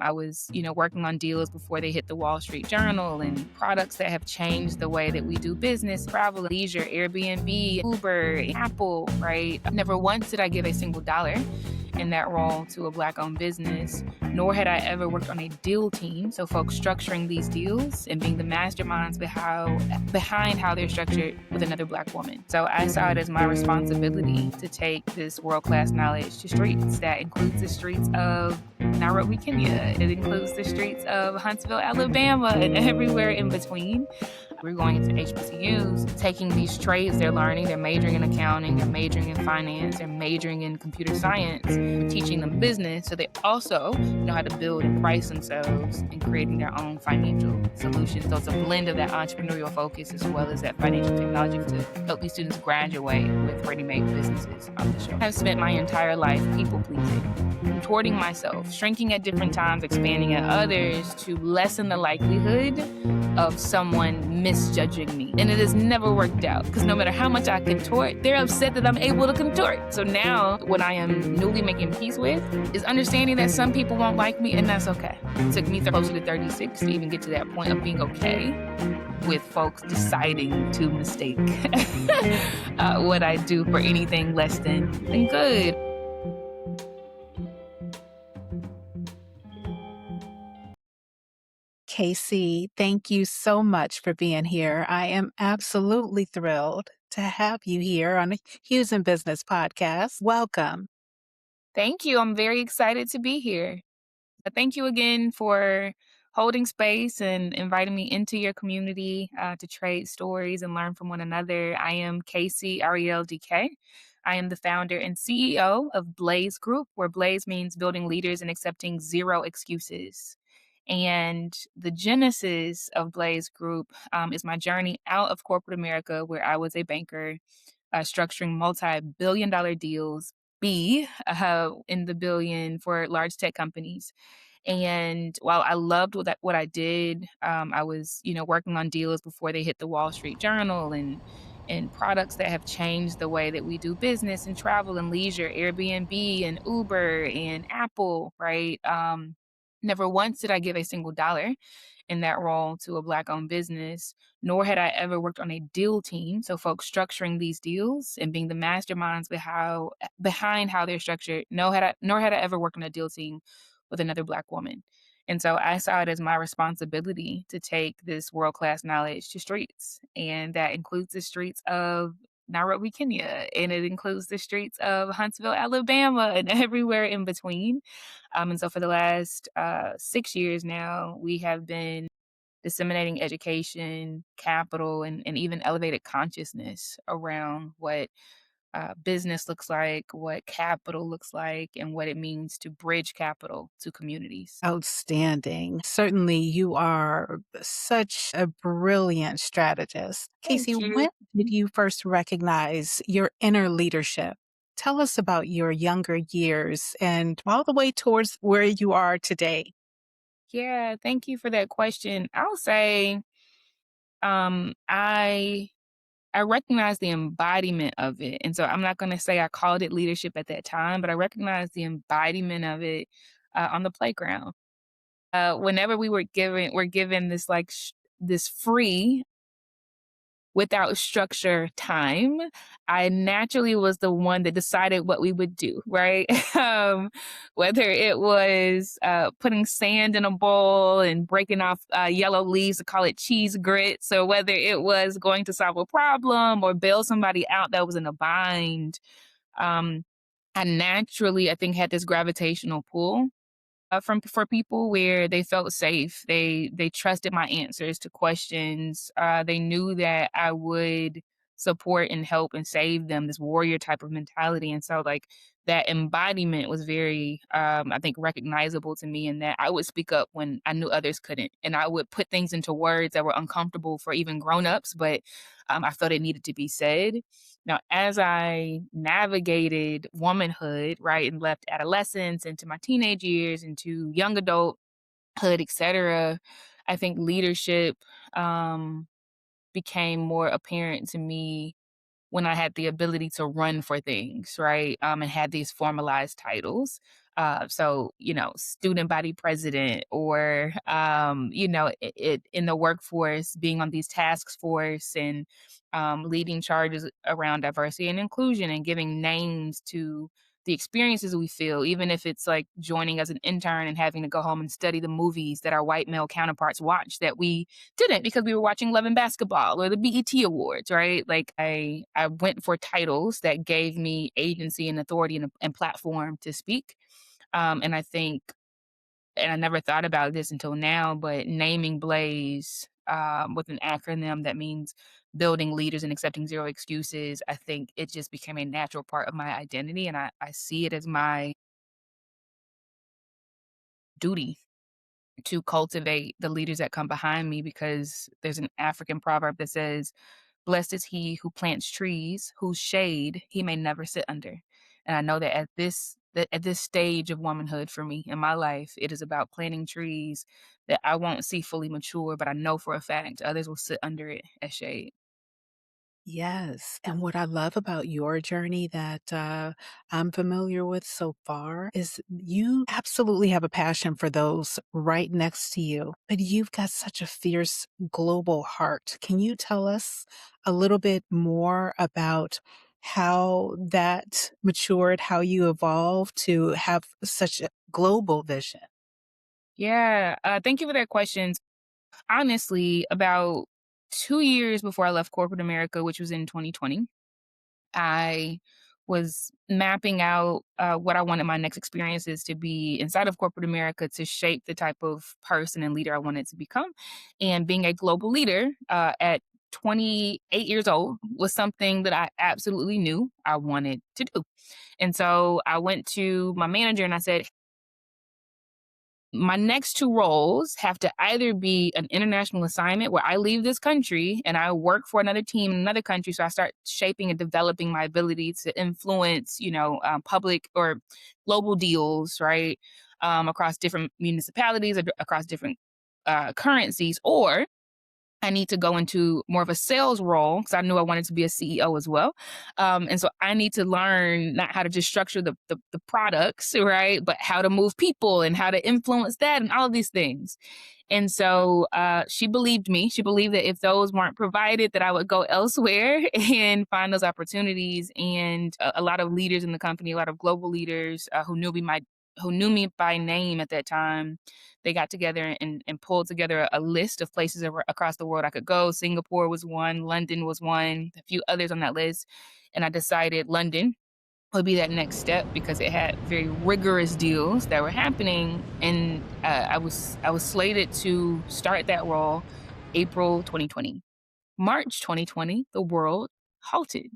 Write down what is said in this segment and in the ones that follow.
I was, working on deals before they hit the Wall Street Journal and products that have changed the way that we do business, travel, leisure, Airbnb, Uber, Apple, right? Never once did I give a single dollar in that role to a Black-owned business, nor had I ever worked on a deal team. So folks structuring these deals and being the masterminds behind how they're structured with another Black woman. So I saw it as my responsibility to take this world-class knowledge to streets. That includes the streets of Nairobi, Kenya. It includes the streets of Huntsville, Alabama, and everywhere in between. We're going into HBCUs, taking these trades they're learning. They're majoring in accounting, they're majoring in finance, they're majoring in computer science, teaching them business so they also know how to build and price themselves and creating their own financial solutions. So it's a blend of that entrepreneurial focus as well as that financial technology to help these students graduate with ready-made businesses off the show. I've spent my entire life people-pleasing, contorting myself, shrinking at different times, expanding at others to lessen the likelihood of someone misjudging me. And it has never worked out because no matter how much I contort, they're upset that I'm able to contort. So now what I am newly making peace with is understanding that some people won't like me and that's okay. It took me closer to 36 to even get to that point of being okay with folks deciding to mistake what I do for anything less than good. Casey, thank you so much for being here. I am absolutely thrilled to have you here on the Hughes in Business podcast. Welcome. Thank you. I'm very excited to be here. Thank you again for holding space and inviting me into your community to trade stories and learn from one another. I am Casey Ariel Dike. I am the founder and CEO of Blaze Group, where Blaze means building leaders and accepting zero excuses. And the genesis of Blaze Group is my journey out of corporate America, where I was a banker, structuring multi-billion-dollar deals, in the billion for large tech companies. And while I loved what I did, I was, working on deals before they hit the Wall Street Journal and products that have changed the way that we do business and travel and leisure, Airbnb and Uber and Apple, right? Never once did I give a single dollar in that role to a Black-owned business, nor had I ever worked on a deal team. So folks structuring these deals and being the masterminds behind how they're structured, nor had I ever worked on a deal team with another Black woman. And so I saw it as my responsibility to take this world-class knowledge to streets. And that includes the streets of Nairobi, Kenya, and it includes the streets of Huntsville, Alabama, and everywhere in between. And so for the last 6 years now, we have been disseminating education, capital, and even elevated consciousness around what business looks like, what capital looks like, and what it means to bridge capital to communities. Outstanding. Certainly, you are such a brilliant strategist. Thank Casey, you. when did you first recognize your inner leadership? Tell us about your younger years and all the way towards where you are today. Yeah, thank you for that question. I'll say I recognize the embodiment of it. And so I'm not going to say I called it leadership at that time, but I recognize the embodiment of it on the playground. Whenever we're given this this free without structure time, I naturally was the one that decided what we would do, right? Whether it was putting sand in a bowl and breaking off yellow leaves to call it cheese grits, or whether it was going to solve a problem or bail somebody out that was in a bind. I naturally, I think, had this gravitational pull for people where they felt safe. They trusted my answers to questions. They knew that I would support and help and save them. This warrior type of mentality, and so like that embodiment was very, I think, recognizable to me. In that I would speak up when I knew others couldn't, and I would put things into words that were uncomfortable for even grown-ups, but I felt it needed to be said. Now, as I navigated womanhood, right, and left adolescence into my teenage years, into young adulthood, etc., I think leadership became more apparent to me when I had the ability to run for things, right, and had these formalized titles. Student body president, or, in the workforce, being on these task force and leading charges around diversity and inclusion and giving names to the experiences we feel, even if it's like joining as an intern and having to go home and study the movies that our white male counterparts watch that we didn't because we were watching Love and Basketball or the BET Awards, right? Like I went for titles that gave me agency and authority and platform to speak. And I think, and I never thought about this until now, but naming Blaze with an acronym that means building leaders and accepting zero excuses, I think it just became a natural part of my identity. And I see it as my duty to cultivate the leaders that come behind me, because there's an African proverb that says, "Blessed is he who plants trees whose shade he may never sit under." And I know that at this stage of womanhood for me in my life, it is about planting trees that I won't see fully mature, but I know for a fact others will sit under it as shade. Yes, and what I love about your journey that, I'm familiar with so far is you absolutely have a passion for those right next to you, but you've got such a fierce global heart. Can you tell us a little bit more about how that matured, how you evolved to have such a global vision? Yeah, thank you for that question. Honestly, about 2 years before I left corporate America, which was in 2020, I was mapping out what I wanted my next experiences to be inside of corporate America to shape the type of person and leader I wanted to become. And being a global leader at 28 years old was something that I absolutely knew I wanted to do. And so I went to my manager and I said, my next two roles have to either be an international assignment where I leave this country and I work for another team in another country. So I start shaping and developing my ability to influence, public or global deals, right? Across different municipalities or across different currencies, or I need to go into more of a sales role because I knew I wanted to be a CEO as well. And so I need to learn not how to just structure the products, right? But how to move people and how to influence that and all of these things. And so she believed me. She believed that if those weren't provided, that I would go elsewhere and find those opportunities. And a lot of leaders in the company, a lot of global leaders who knew me by name at that time, they got together and pulled together a list of places across the world I could go. Singapore was one, London was one, a few others on that list. And I decided London would be that next step because it had very rigorous deals that were happening. And I was slated to start that role April 2020. March 2020, the world halted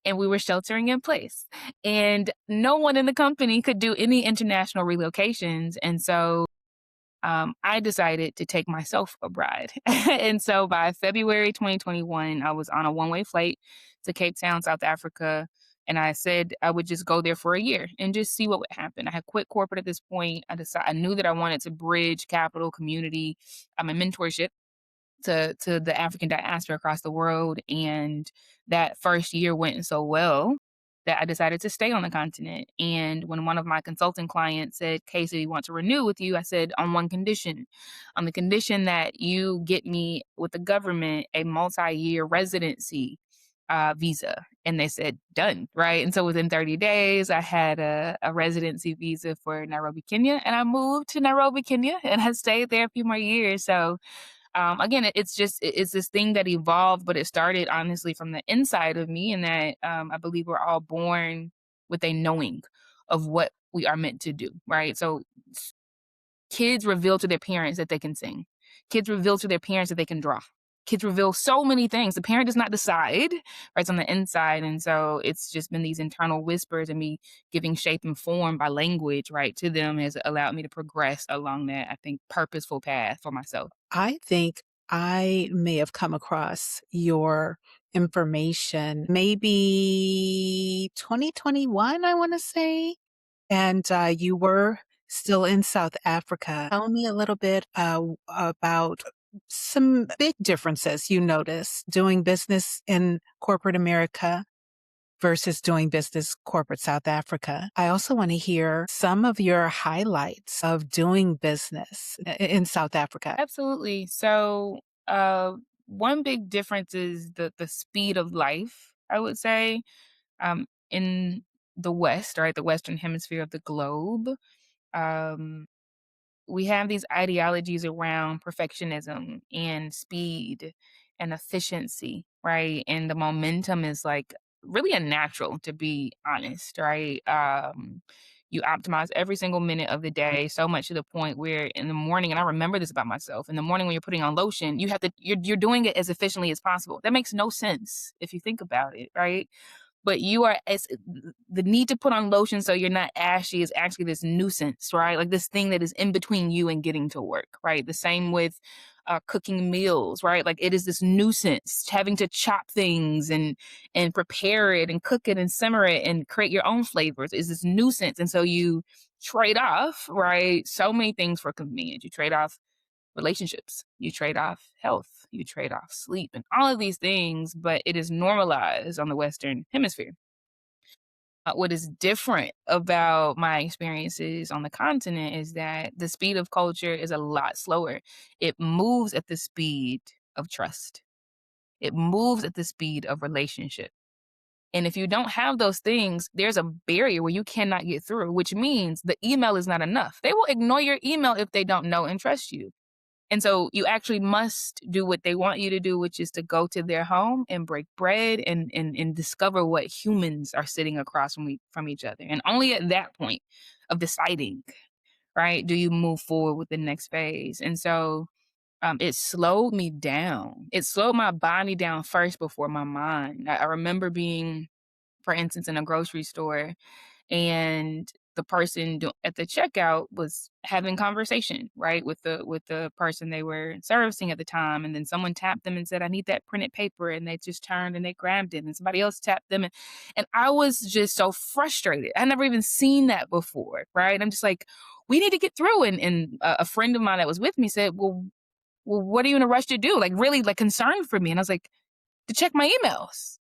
and we were sheltering in place. And no one in the company could do any international relocations. And so I decided to take myself abroad. And so by February 2021, I was on a one-way flight to Cape Town, South Africa. And I said I would just go there for a year and just see what would happen. I had quit corporate at this point. I knew that I wanted to bridge capital, community, a mentorship to the African diaspora across the world. And that first year went so well that I decided to stay on the continent. And when one of my consulting clients said, "Casey, we want to renew with you," I said, "On one condition, on the condition that you get me with the government a multi-year residency visa." And they said, "Done." Right. And so within 30 days, I had a residency visa for Nairobi, Kenya. And I moved to Nairobi, Kenya, and I stayed there a few more years. So again, it's this thing that evolved, but it started honestly from the inside of me, and that I believe we're all born with a knowing of what we are meant to do, right? So kids reveal to their parents that they can sing. Kids reveal to their parents that they can draw. Kids reveal so many things. The parent does not decide, right? It's on the inside. And so it's just been these internal whispers and me giving shape and form by language, right, to them has allowed me to progress along that, I think, purposeful path for myself. I think I may have come across your information maybe 2021, I wanna say, and, you were still in South Africa. Tell me a little bit, about some big differences you noticed doing business in corporate America versus doing business corporate South Africa. I also want to hear some of your highlights of doing business in South Africa. Absolutely. So, one big difference is the speed of life, I would say, in the West, right, the Western hemisphere of the globe. Um, we have these ideologies around perfectionism and speed and efficiency, right? And the momentum is like really unnatural, to be honest, right? You optimize every single minute of the day so much to the point where in the morning, and I remember this about myself, in the morning when you're putting on lotion, you're doing it as efficiently as possible. That makes no sense if you think about it, right? But you are as the need to put on lotion so you're not ashy is actually this nuisance, right? Like this thing that is in between you and getting to work, right? The same with cooking meals, right? Like it is this nuisance having to chop things and prepare it and cook it and simmer it and create your own flavors is this nuisance, and so you trade off, right? So many things for convenience. You trade off relationships, you trade off health, you trade off sleep, and all of these things, but it is normalized on the Western hemisphere. What is different about my experiences on the continent is that the speed of culture is a lot slower. It moves at the speed of trust, it moves at the speed of relationship. And if you don't have those things, there's a barrier where you cannot get through, which means the email is not enough. They will ignore your email if they don't know and trust you. And so you actually must do what they want you to do, which is to go to their home and break bread and discover what humans are sitting across from each other. And only at that point of deciding, right, do you move forward with the next phase. And so it slowed me down. It slowed my body down first before my mind. I remember being, for instance, in a grocery store, and the person at the checkout was having conversation, right, with the person they were servicing at the time, and then someone tapped them and said, "I need that printed paper," and they just turned and they grabbed it, and somebody else tapped them, and I was just so frustrated. I never even seen that before, right? I'm just like, "We need to get through," and a friend of mine that was with me said, "Well, what are you in a rush to do?" Like, really, like, concerned for me, and I was like, "To check my emails."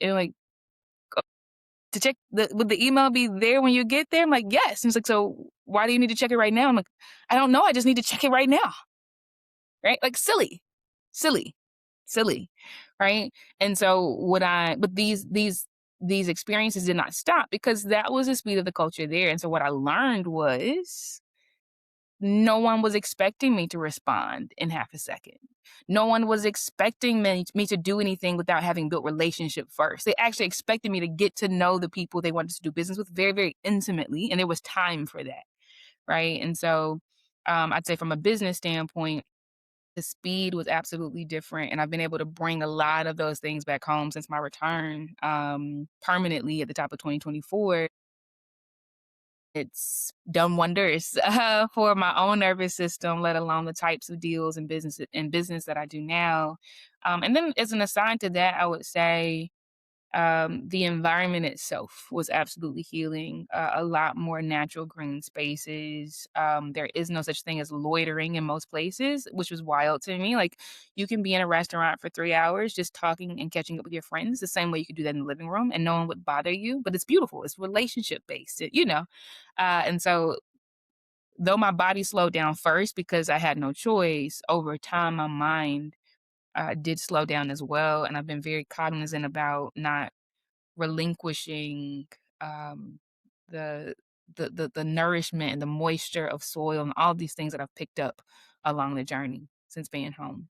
And like, to check would the email be there when you get there? I'm like, "Yes." And he's like, "So why do you need to check it right now?" I'm like, "I don't know. I just need to check it right now." Right? Like silly, silly, silly. Right? And so but these experiences did not stop because that was the speed of the culture there. And so what I learned was no one was expecting me to respond in half a second. No one was expecting me to do anything without having built relationship first. They actually expected me to get to know the people they wanted to do business with very, very intimately, and there was time for that, right? And so, I'd say from a business standpoint, the speed was absolutely different, and I've been able to bring a lot of those things back home since my return, permanently at the top of 2024. It's done wonders, for my own nervous system, let alone the types of deals and business that I do now. And then as an aside to that, I would say, the environment itself was absolutely healing. A lot more natural green spaces. There is no such thing as loitering in most places, which was wild to me. Like you can be in a restaurant for 3 hours just talking and catching up with your friends the same way you could do that in the living room, and no one would bother you. But it's beautiful. It's relationship based. And so though my body slowed down first because I had no choice, over time my mind did slow down as well, and I've been very cognizant about not relinquishing, um, the the nourishment and the moisture of soil and all these things that I've picked up along the journey since being home.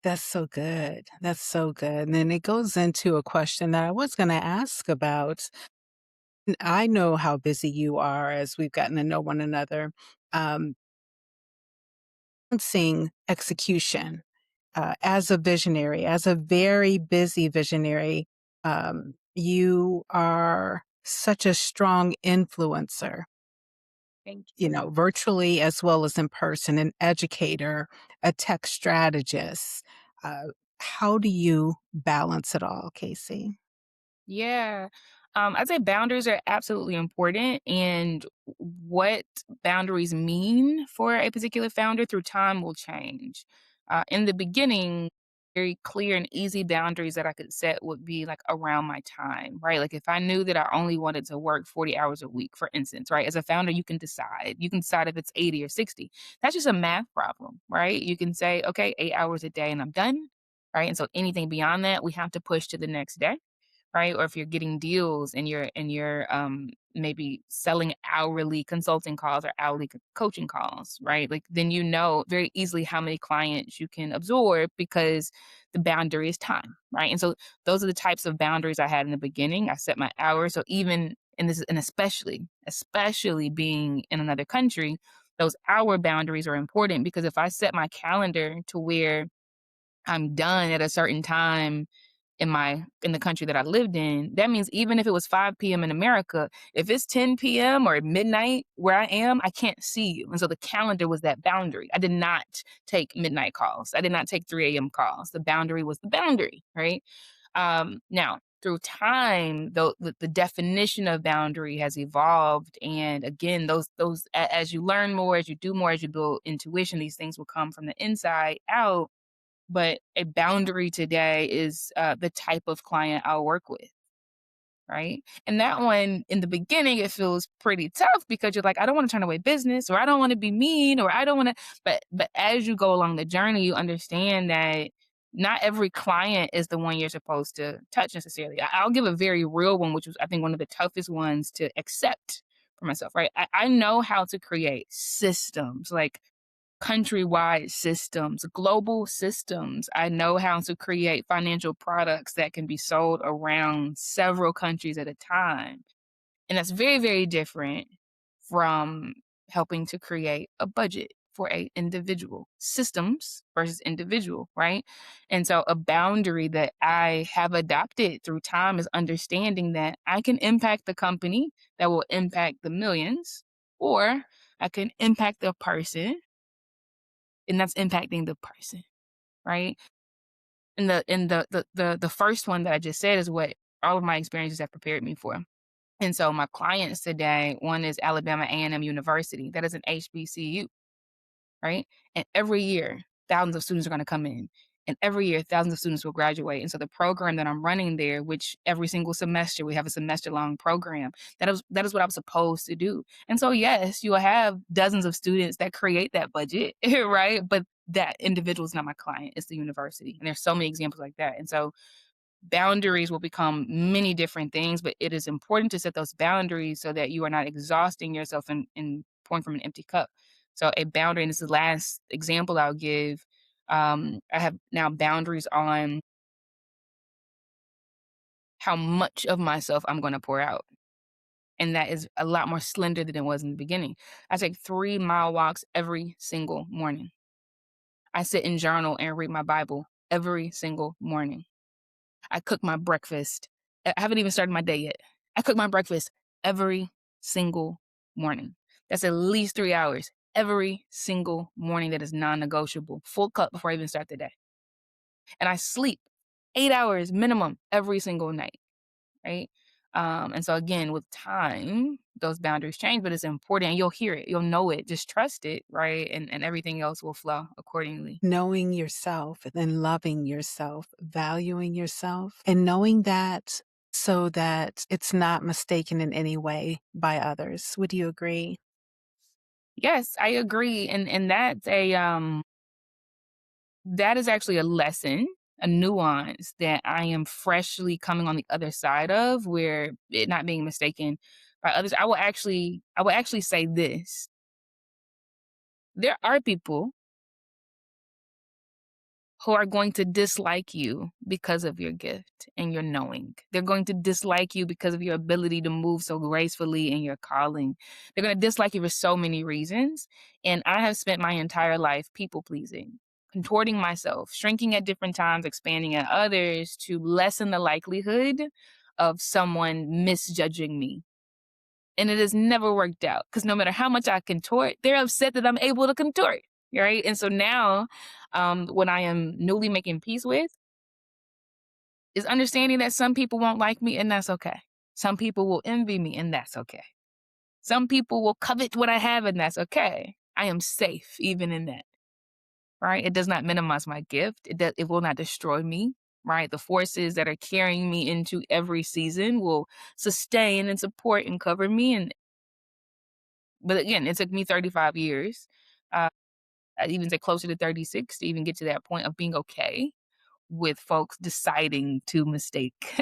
That's so good. That's so good. And then it goes into a question that I was going to ask about. I know how busy you are as we've gotten to know one another. Um, Balancing execution as a visionary, as a very busy visionary, you are such a strong influencer, Thank you you. know, virtually as well as in person, an educator, a tech strategist. Uh, how do you balance it all, Casey? Yeah. I'd say boundaries are absolutely important, and what boundaries mean for a particular founder through time will change. In the beginning very clear and easy boundaries that I could set would be like around my time, right? Like if I knew that I only wanted to work 40 hours a week, for instance, right? As a founder, you can decide. You can decide if it's 80 or 60. That's just a math problem, right? You can say, okay, 8 hours a day and I'm done, right? And so anything beyond that, we have to push to the next day, right? Or if you're getting deals and you're maybe selling hourly consulting calls or hourly coaching calls, right? Like then you know very easily how many clients you can absorb because the boundary is time, right? And so those are the types of boundaries I had in the beginning. I set my hours. So even and this is and especially being in another country, those hour boundaries are important because if I set my calendar to where I'm done at a certain time in the country that I lived in, that means even if it was 5 PM in America, if it's 10 PM or midnight where I am, I can't see you. And so the calendar was that boundary. I did not take midnight calls. I did not take 3 AM calls. The boundary was the boundary, right? Now, through time, the definition of boundary has evolved. And again, as you learn more, as you do more, as you build intuition, these things will come from the inside out, but a boundary today is, the type of client I'll work with, right? And that one, in the beginning, it feels pretty tough because you're like, "I don't wanna turn away business," or, "I don't wanna be mean," or, "I don't wanna" but as you go along the journey, you understand that not every client is the one you're supposed to touch necessarily. I'll give a very real one, which was, I think, one of the toughest ones to accept for myself, right? I know how to create systems, like countrywide systems, global systems. I know how to create financial products that can be sold around several countries at a time. And that's very, very different from helping to create a budget for a individual. Systems versus individual, right? And so a boundary that I have adopted through time is understanding that I can impact the company that will impact the millions, or I can impact the person and that's impacting the person, right? And the first one that I just said is what all of my experiences have prepared me for. And so my clients today, one is Alabama A&M University. That is an HBCU, right? And every year, thousands of students are gonna come in, and every year, thousands of students will graduate, and so the program that I'm running there, which every single semester, we have a semester-long program, that is what I'm supposed to do, and so, yes, you will have dozens of students that create that budget, right? But that individual is not my client, it's the university, and there's so many examples like that, and so boundaries will become many different things, but it is important to set those boundaries so that you are not exhausting yourself and pouring from an empty cup. So a boundary, and this is the last example I'll give. I have now boundaries on how much of myself I'm going to pour out. And that is a lot more slender than it was in the beginning. I take 3 mile walks every single morning. I sit and journal and read my Bible every single morning. I cook my breakfast. I haven't even started my day yet. I cook my breakfast every single morning. That's at least 3 hours every single morning that is non-negotiable. Full cup before I even start the day. And I sleep 8 hours minimum every single night, right? And so again, with time, those boundaries change, but it's important and you'll hear it, you'll know it, just trust it, right? And everything else will flow accordingly. Knowing yourself and then loving yourself, valuing yourself, and knowing that so that it's not mistaken in any way by others. Would you agree? Yes, I agree. And that is actually a lesson, a nuance that I am freshly coming on the other side of, where it not being mistaken by others. I will actually say this. There are people who are going to dislike you because of your gift and your knowing. They're going to dislike you because of your ability to move so gracefully in your calling. They're going to dislike you for so many reasons. And I have spent my entire life people pleasing, contorting myself, shrinking at different times, expanding at others to lessen the likelihood of someone misjudging me. And it has never worked out because no matter how much I contort, they're upset that I'm able to contort. Right. And so now, what I am newly making peace with is understanding that some people won't like me and that's okay. Some people will envy me and that's okay. Some people will covet what I have and that's okay. I am safe even in that. right? It does not minimize my gift. It will not destroy me, right? The forces that are carrying me into every season will sustain and support and cover me. And but again, it took me 35 years. Uh, I'd even say closer to 36 to even get to that point of being okay with folks deciding to mistake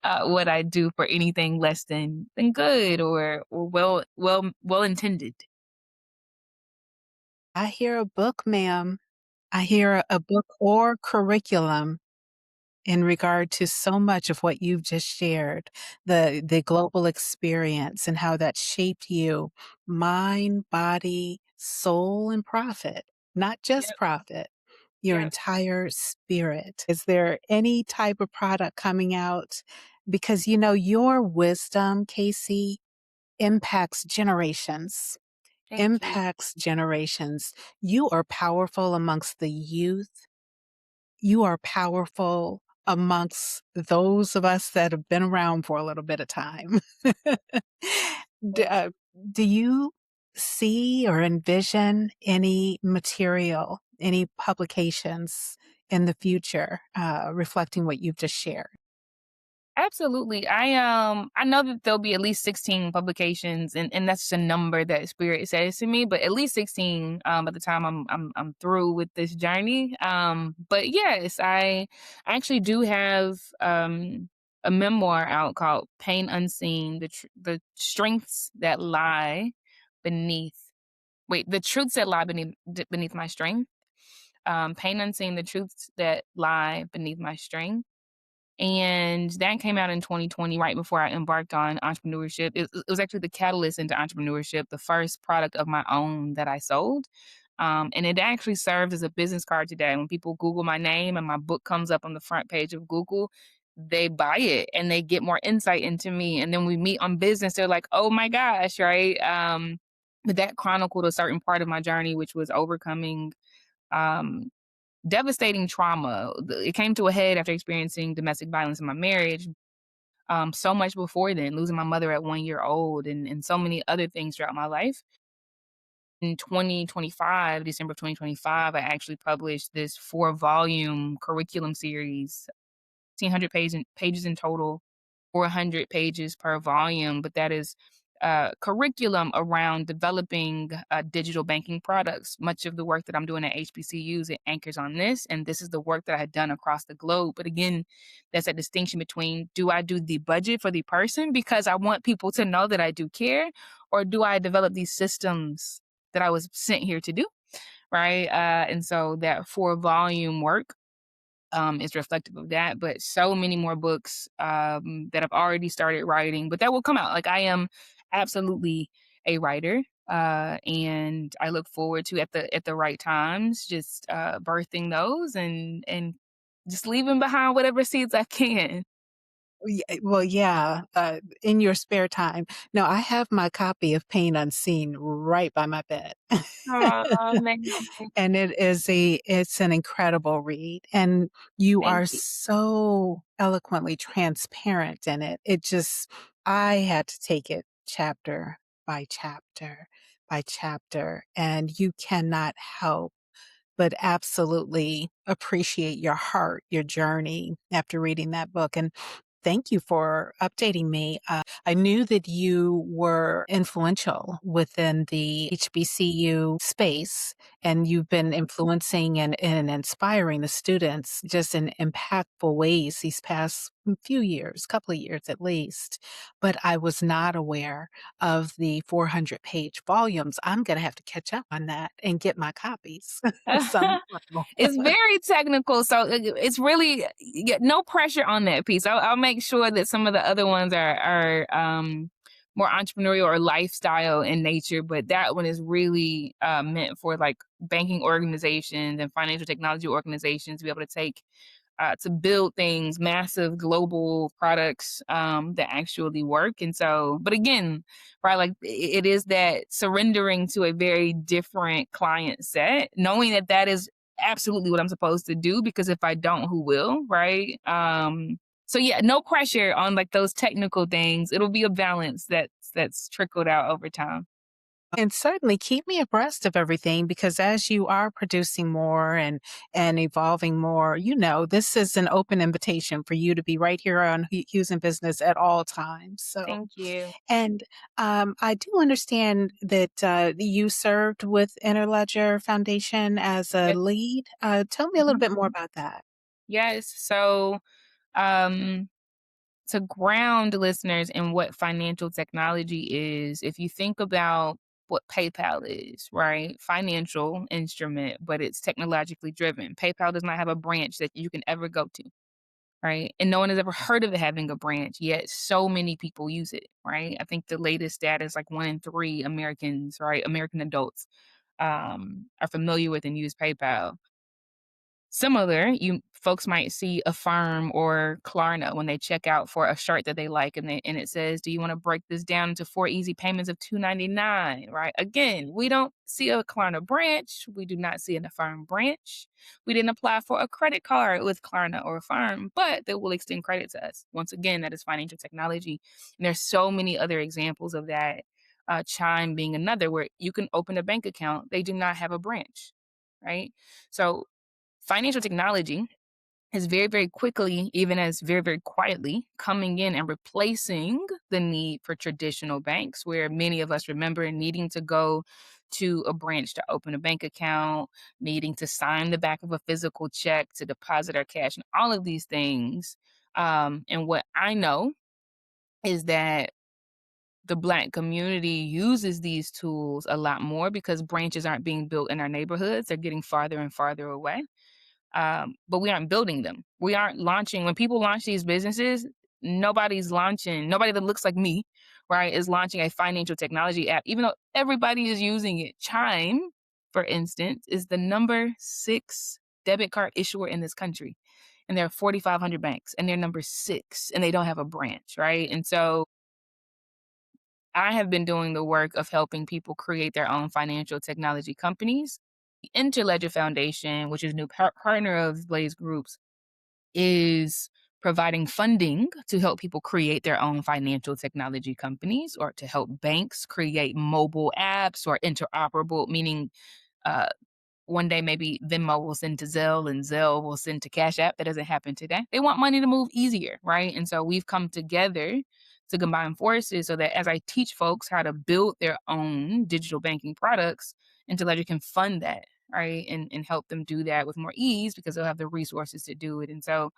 what I do for anything less than good or well intended. I hear a book, ma'am. I hear a book or curriculum in regard to so much of what you've just shared, the global experience and how that shaped you, mind, body, soul, and profit, not just Yep, profit, your yep. entire spirit. Is there any type of product coming out? Because, you know, your wisdom, Casey, impacts generations. Thank you. Impacts generations. You are powerful amongst the youth. You are powerful amongst those of us that have been around for a little bit of time. D Thank you. do you see or envision any material, any publications in the future, reflecting what you've just shared? Absolutely. I know that there'll be at least 16 publications and that's a number that spirit says to me, but at least 16 by the time I'm through with this journey. But yes, I actually do have a memoir out called Pain Unseen, the strengths that lie beneath the truths that lie beneath my strength. Pain Unseen, the truths that lie beneath my strength, and that came out in 2020, right before I embarked on entrepreneurship. It was actually the catalyst into entrepreneurship, the first product of my own that I sold. And it actually serves as a business card today. When people Google my name and my book comes up on the front page of Google, they buy it and they get more insight into me. And then we meet on business, they're like, oh my gosh, right? But that chronicled a certain part of my journey, which was overcoming um, devastating trauma. It came to a head after experiencing domestic violence in my marriage. So much before then, losing my mother at 1 year old and so many other things throughout my life. In 2025, December of 2025, I actually published this 4-volume curriculum series, 1,600 pages in total, 400 pages per volume, but that is curriculum around developing digital banking products. Much of the work that I'm doing at HBCUs, it anchors on this, and this is the work that I had done across the globe. But again, that's a distinction between, do I do the budget for the person because I want people to know that I do care, or do I develop these systems that I was sent here to do, right? And so that 4-volume work is reflective of that. But so many more books that I've already started writing, but that will come out. Like I am absolutely a writer, and I look forward to at the right times, just birthing those and just leaving behind whatever seeds I can. Well, yeah, in your spare time. No, I have my copy of Pain Unseen right by my bed. Oh man, And it's an incredible read, and you thank are you. so eloquently transparent in it. It just I had to take it chapter by chapter by chapter, and you cannot help but absolutely appreciate your heart, your journey after reading that book, and thank you for updating me. I knew that you were influential within the HBCU space, and you've been influencing and inspiring the students just in impactful ways these past few years, couple of years at least. But I was not aware of the 400-page volumes. I'm going to have to catch up on that and get my copies somehow. It's very technical, so it's really no pressure on that piece. I'll make sure that some of the other ones are more entrepreneurial or lifestyle in nature, but that one is really meant for like banking organizations and financial technology organizations to be able to take to build things, massive global products that actually work. And so, but again, right, like it is that surrendering to a very different client set, knowing that that is absolutely what I'm supposed to do because if I don't, who will, right? So yeah, no pressure on like those technical things. It'll be a balance that's trickled out over time. And certainly keep me abreast of everything because as you are producing more and evolving more, this is an open invitation for you to be right here on Hughes in Business at all times. So, Thank you. and I do understand that you served with Interledger Foundation as a Yes. lead. Tell me a little Mhm. bit more about that. Yes. So, um, to ground listeners in what financial technology is, if you think about what PayPal is, right? Financial instrument, but it's technologically driven. PayPal does not have a branch that you can ever go to, right? And no one has ever heard of it having a branch, yet so many people use it, right? I think the latest data is like 1 in 3 Americans, right? American adults are familiar with and use PayPal. Similar, you folks might see Affirm or Klarna when they check out for a shirt that they like, and it says, "Do you wanna break this down into 4 easy payments of $2.99?" Right? Again, we don't see a Klarna branch, we do not see an Affirm branch. We didn't apply for a credit card with Klarna or Affirm, but they will extend credit to us. Once again, that is financial technology, and there's so many other examples of that, Chime being another where you can open a bank account, they do not have a branch, right? So financial technology is very, very quickly, even as very, very quietly, coming in and replacing the need for traditional banks, where many of us remember needing to go to a branch to open a bank account, needing to sign the back of a physical check to deposit our cash, and all of these things. And what I know is that the Black community uses these tools a lot more because branches aren't being built in our neighborhoods. They're getting farther and farther away, but we aren't building them. We aren't launching. When people launch these businesses, nobody that looks like me, right, is launching a financial technology app, even though everybody is using it. Chime, for instance, is the number 6 debit card issuer in this country. And there are 4,500 banks, and they're number 6, and they don't have a branch, right? And so I have been doing the work of helping people create their own financial technology companies. The Interledger Foundation, which is a new partner of Blaze Groups, is providing funding to help people create their own financial technology companies or to help banks create mobile apps or interoperable, meaning uh, one day, maybe Venmo will send to Zelle and Zelle will send to Cash App. That doesn't happen today. They want money to move easier, right? And so we've come together to combine forces so that as I teach folks how to build their own digital banking products, Intelledger can fund that, right? And help them do that with more ease because they'll have the resources to do it. And so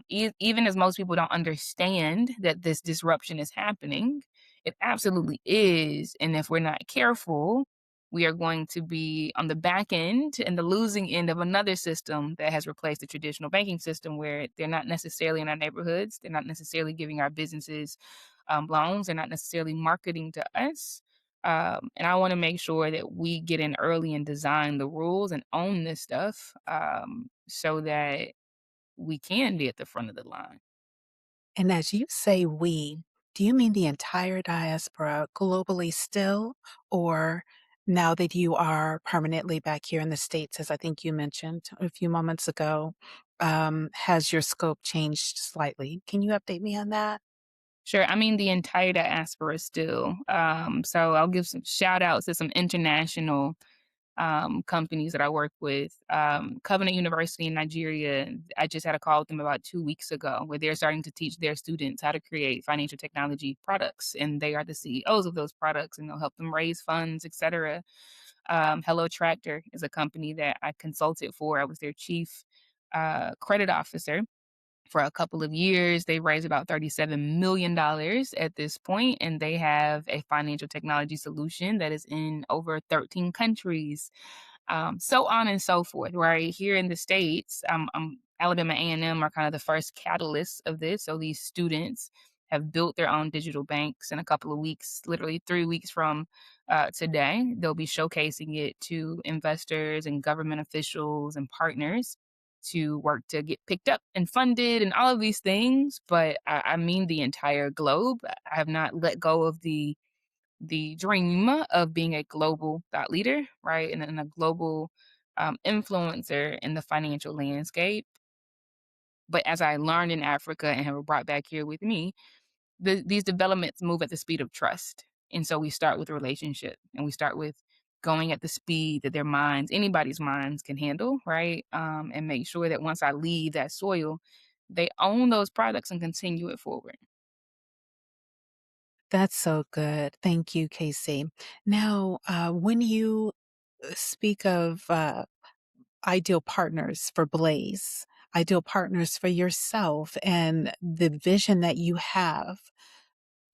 even as most people don't understand that this disruption is happening, it absolutely is. And if we're not careful, we are going to be on the back end and the losing end of another system that has replaced the traditional banking system where they're not necessarily in our neighborhoods. They're not necessarily giving our businesses loans. They're not necessarily marketing to us. And I want to make sure that we get in early and design the rules and own this stuff so that we can be at the front of the line. And as you say we, do you mean the entire diaspora globally still? Or now that you are permanently back here in the States, as I think you mentioned a few moments ago, has your scope changed slightly? Can you update me on that? Sure, I mean the entire diaspora still. So I'll give some shout outs to some international companies that I work with. Covenant University in Nigeria, I just had a call with them about 2 weeks ago where they're starting to teach their students how to create financial technology products. And they are the CEOs of those products and they'll help them raise funds, etc. Hello Tractor is a company that I consulted for. I was their chief credit officer for a couple of years. They've raised about $37 million at this point, and they have a financial technology solution that is in over 13 countries, so on and so forth. Right here in the states, Alabama A&M are kind of the first catalysts of this. So these students have built their own digital banks in a couple of weeks, literally 3 weeks from today. They'll be showcasing it to investors and government officials and partners to work to get picked up and funded and all of these things. But I mean the entire globe. I have not let go of the dream of being a global thought leader, right? And a global influencer in the financial landscape. But as I learned in Africa and have brought back here with me, these developments move at the speed of trust. And so we start with a relationship and we start with going at the speed that their minds, anybody's minds can handle, right? And make sure that once I leave that soil, they own those products and continue it forward. That's so good. Thank you, Casey. Now, when you speak of ideal partners for Blaze, ideal partners for yourself, and the vision that you have,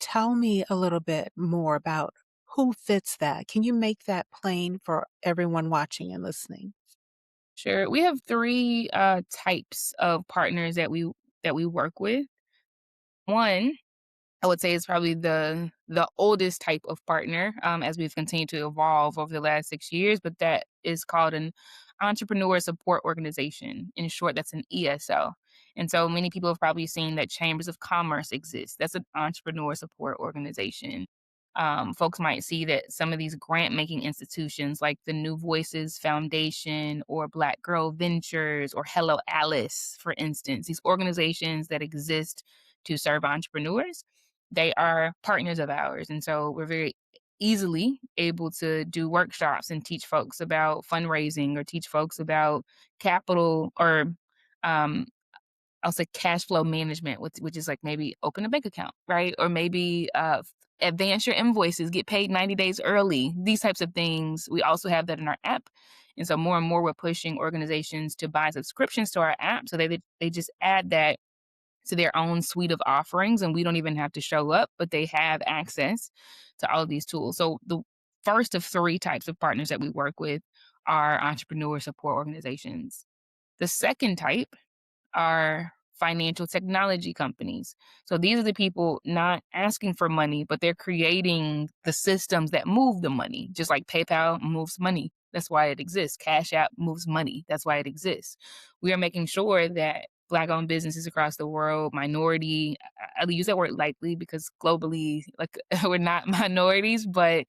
tell me a little bit more about who fits that. Can you make that plain for everyone watching and listening? Sure. We have three types of partners that we work with. One, I would say is probably the oldest type of partner, as we've continued to evolve over the last 6 years, but that is called an entrepreneur support organization. In short, that's an ESO. And so many people have probably seen that chambers of commerce exist. That's an entrepreneur support organization. Folks might see that some of these grant making institutions like the New Voices Foundation or Black Girl Ventures or Hello Alice, for instance, these organizations that exist to serve entrepreneurs, they are partners of ours. And so we're very easily able to do workshops and teach folks about fundraising or teach folks about capital or um, I'll say cash flow management, which is like maybe open a bank account, right? Or maybe advance your invoices, get paid 90 days early, these types of things. We also have that in our app. And so more and more we're pushing organizations to buy subscriptions to our app. So they just add that to their own suite of offerings and we don't even have to show up, but they have access to all of these tools. So the first of three types of partners that we work with are entrepreneur support organizations. The second type are financial technology companies. So these are the people not asking for money, but they're creating the systems that move the money, just like PayPal moves money. That's why it exists. Cash App moves money. That's why it exists. We are making sure that Black owned businesses across the world, minority, I use that word lightly because globally, like we're not minorities, but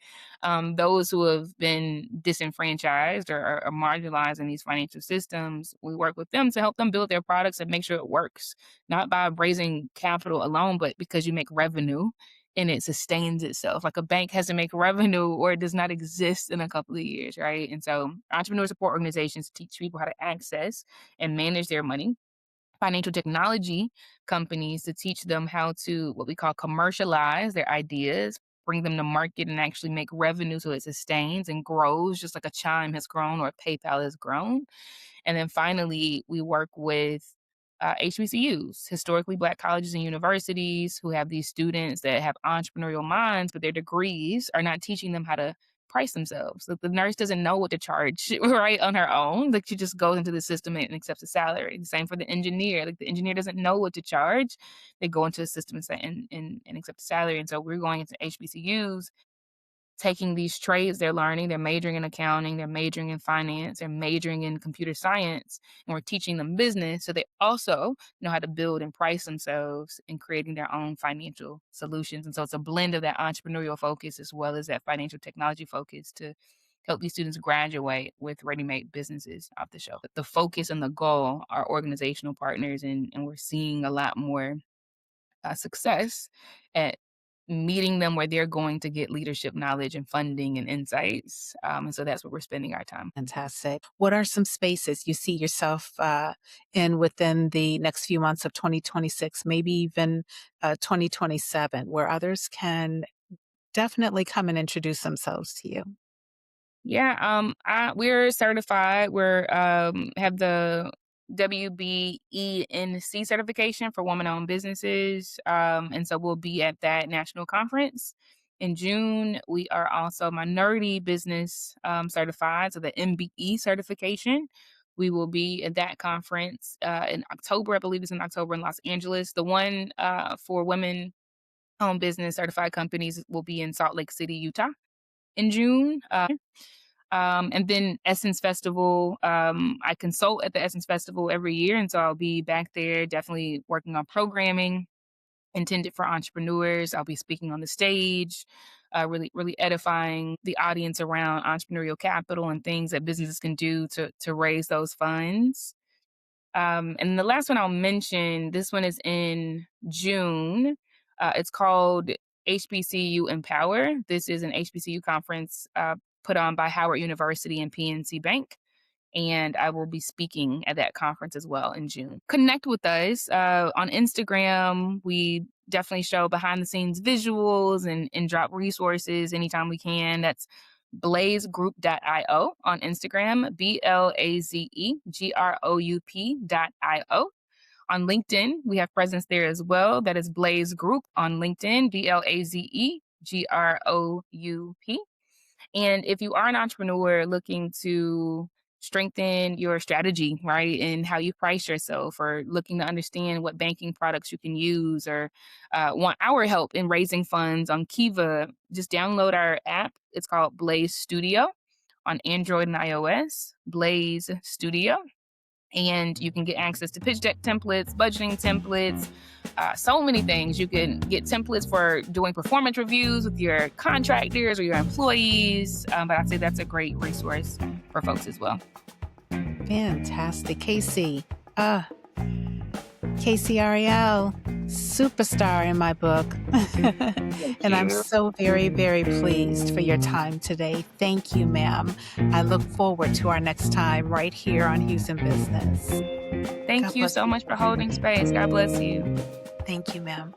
those who have been disenfranchised or marginalized in these financial systems, we work with them to help them build their products and make sure it works, not by raising capital alone, but because you make revenue and it sustains itself. Like a bank has to make revenue or it does not exist in a couple of years, right? And so entrepreneur support organizations teach people how to access and manage their money, financial technology companies to teach them how to what we call commercialize their ideas, bring them to market and actually make revenue so it sustains and grows just like a Chime has grown or PayPal has grown. And then finally, we work with HBCUs, historically Black colleges and universities, who have these students that have entrepreneurial minds, but their degrees are not teaching them how to price themselves. Like the nurse doesn't know what to charge, right, on her own. Like she just goes into the system and accepts a salary. The same for the engineer. Like the engineer doesn't know what to charge. They go into the system and say and accept a salary. And so we're going into HBCUs taking these trades they're learning, they're majoring in accounting, they're majoring in finance, they're majoring in computer science, and we're teaching them business so they also know how to build and price themselves and creating their own financial solutions. And so it's a blend of that entrepreneurial focus as well as that financial technology focus to help these students graduate with ready-made businesses off the shelf. But the focus and the goal are organizational partners, and we're seeing a lot more success at meeting them where they're going to get leadership knowledge and funding and insights. And so that's where we're spending our time. Fantastic. What are some spaces you see yourself in within the next few months of 2026, maybe even 2027, where others can definitely come and introduce themselves to you? Yeah, we're certified. We're have the WBENC certification for woman-owned businesses, and so we'll be at that national conference in June. We are also minority business certified, so the MBE certification. We will be at that conference in October. I believe it's in October in Los Angeles. The one for women-owned business certified companies will be in Salt Lake City, Utah in June. And then Essence Festival, I consult at the Essence Festival every year, and so I'll be back there definitely working on programming intended for entrepreneurs. I'll be speaking on the stage, really edifying the audience around entrepreneurial capital and things that businesses can do to raise those funds. And the last one I'll mention, this one is in June. It's called HBCU Empower. This is an HBCU conference put on by Howard University and PNC Bank. And I will be speaking at that conference as well in June. Connect with us on Instagram. We definitely show behind the scenes visuals and drop resources anytime we can. That's blazegroup.io on Instagram, BLAZEGROUP.io. On LinkedIn, we have presence there as well. That is Blaze Group on LinkedIn, BLAZEGROUP. And if you are an entrepreneur looking to strengthen your strategy, right, and how you price yourself, or looking to understand what banking products you can use, or want our help in raising funds on Kiva, just download our app. It's called Blaze Studio on Android and iOS, Blaze Studio. And you can get access to pitch deck templates, budgeting templates, so many things. You can get templates for doing performance reviews with your contractors or your employees. But I'd say that's a great resource for folks as well. Fantastic. Casey Ariel, superstar in my book. And I'm so very, very pleased for your time today. Thank you, ma'am. I look forward to our next time right here on Houston Business. Thank you so much for holding space. God bless you. Thank you, ma'am.